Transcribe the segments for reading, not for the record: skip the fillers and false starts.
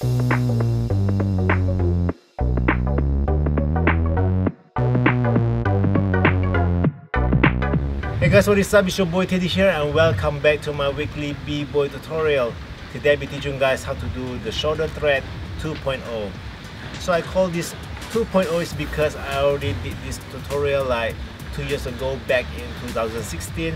Hey guys, what is up? It's your boy Teddy here and welcome back to my weekly b-boy tutorial. Today I'll be teaching you guys how to do the shoulder thread 2.0. So I call this 2.0 is because I already did this tutorial like 2 years ago back in 2016.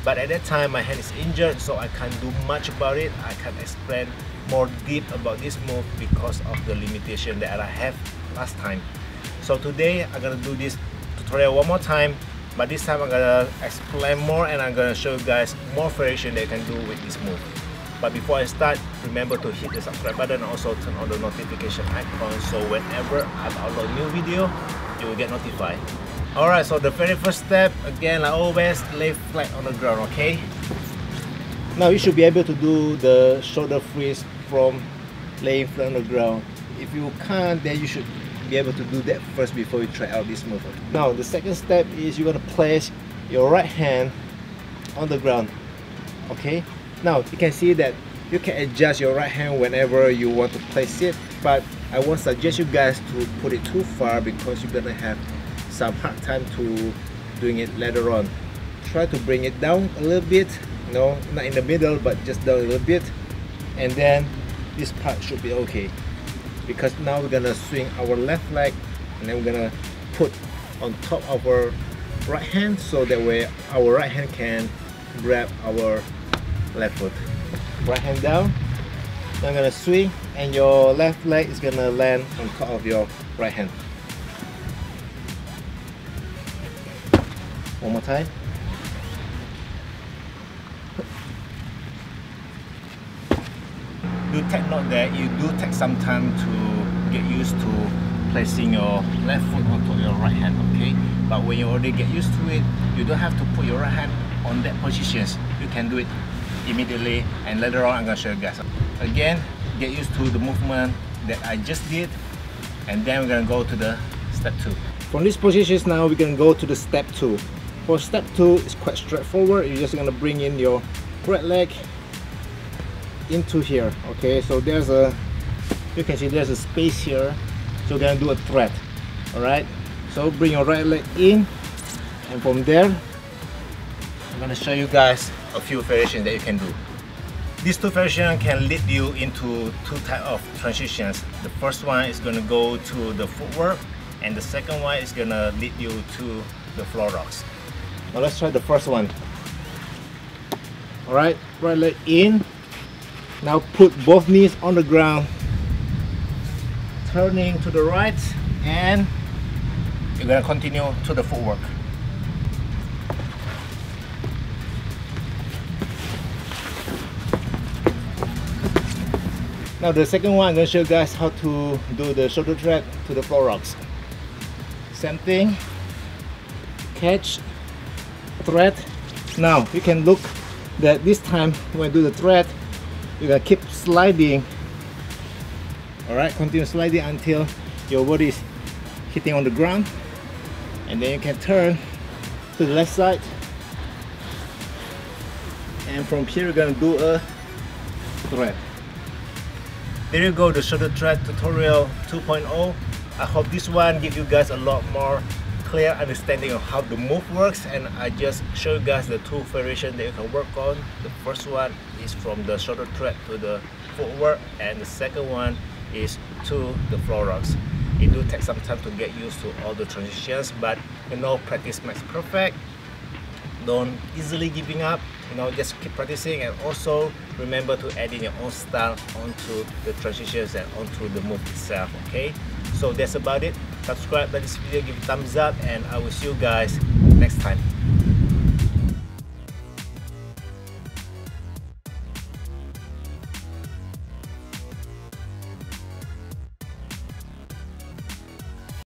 But at that time my hand is injured, so I can't do much about it. I can't explain more deep about this move because of the limitation that I have last time. So today I'm gonna do this tutorial one more time, but this time I'm gonna explain more and I'm gonna show you guys more variation that you can do with this move. But before I start, remember to hit the subscribe button and also turn on the notification icon so whenever I upload a new video, you will get notified. Alright, so the very first step, again like always, lay flat on the ground, okay? Now you should be able to do the shoulder freeze from laying flat on the ground. If you can't, then you should be able to do that first before you try out this move. Now the second step is you're gonna place your right hand on the ground. Okay, now you can see that you can adjust your right hand whenever you want to place it, but I won't suggest you guys to put it too far because you're gonna have some hard time to doing it later on. Try to bring it down a little bit, no, not in the middle, but just down a little bit, and then this part should be okay. Because now we're gonna swing our left leg and then we're gonna put on top of our right hand so that way our right hand can grab our left foot. Right hand down, now I'm gonna swing and your left leg is gonna land on top of your right hand. One more time. Do take note that you do take some time to get used to placing your left foot onto your right hand, okay? But when you already get used to it, you don't have to put your right hand on that position. You can do it immediately, and later on I'm gonna show you guys. Again, get used to the movement that I just did, and then we're gonna go to the step 2. From these positions now we're gonna go to the step 2. For step 2, it's quite straightforward. You're just gonna bring in your right leg into here, okay? So there's a, you can see there's a space here, so we're gonna do a thread. All right, so bring your right leg in, and from there I'm gonna show you guys a few variations that you can do. These two variations can lead you into two types of transitions. The first one is gonna go to the footwork, and the second one is gonna lead you to the floor rocks. Now let's try the first one. All right, right leg in. Now put both knees on the ground, turning to the right, and you're gonna continue to the footwork. Now the second one, I'm gonna show you guys how to do the shoulder thread to the floor rocks. Same thing, catch, thread. Now you can look that this time when I do the thread, you're gonna keep sliding. Alright, continue sliding until your body is hitting on the ground, and then you can turn to the left side, and from here you're gonna do a thread. There you go, the shoulder thread tutorial 2.0. I hope this one gives you guys a lot more clear understanding of how the move works, and I just show you guys the two variations that you can work on. The first one is from the shoulder thread to the footwork, and the second one is to the floor rocks. It do take some time to get used to all the transitions, but you know, practice makes perfect. Don't easily giving up, you know, just keep practicing, and also remember to add in your own style onto the transitions and onto the move itself, okay? So that's about it. Subscribe, like this video, give it a thumbs up, and I will see you guys next time.